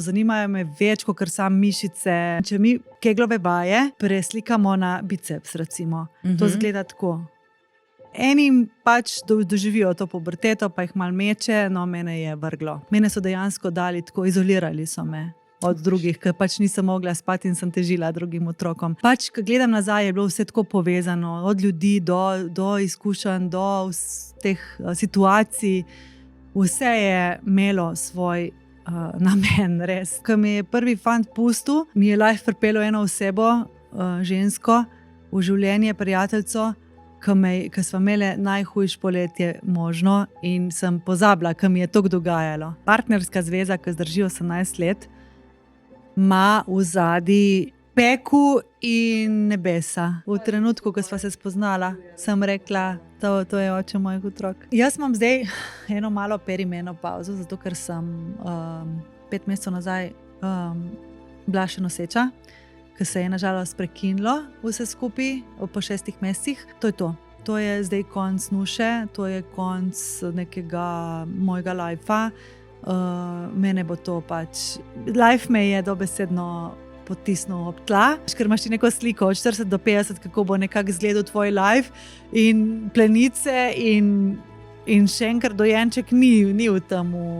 Zanimajo me več kot sam mišice. Če mi keglove vaje preslikamo na biceps, recimo, to zgleda tako. Enim pač doživijo to puberteto, pa jih malo meče, no mene je vrglo. Mene so dejansko dali tako, izolirali so me od drugih, ker pač nisem mogla spati in sem težila drugim otrokom. Pač, ko gledam nazaj, je bilo vse tako povezano, od ljudi do izkušenj, do teh situacij. Vse je imelo svoj namen, res. Ko mi je prvi fant pustil, mi je life pripeljal eno osebo, žensko, v življenje, prijateljico, ko sva imeli najhujše poletje možno in sem pozabila, ko mi je to dogajalo. Partnerska zveza, ki zdrži 18 let, ima v zadnji peku in nebesa. V trenutku, ko sva se spoznala, sem rekla, to je oče mojih otrok. Jaz imam zdaj eno malo perimenopavzo, zato ker sem 5 mesecev nazaj bila še noseča, ker se je nažalost prekinilo vse skupaj po 6 mesecih. To je to. To je zdaj konc nuše, to je konc nekega mojega lajfa. Mene bo to pač... Life me je dobesedno potisnil ob tla, ker imaš ti neko sliko od 40 do 50, kako bo nekako izgledal tvoj life in plenice in še enkrat dojenček ni v temu.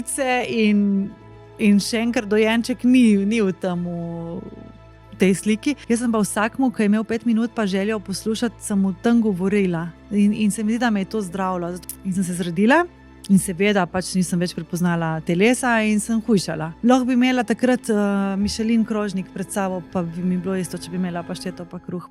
In še enkrat dojenček ni v temu, v tej sliki. Jaz sem pa vsakmu, ki je imel 5 minut pa željo poslušati, sem mu tam govorila in se mi zdi, da me je to zdravilo. In sem se zredila. In seveda pač nisem več prepoznala telesa in sem hujšala. Lahko bi imela takrat Michelin krožnik pred sabo, pa bi mi bilo isto, če bi imela pašteto pa kruh.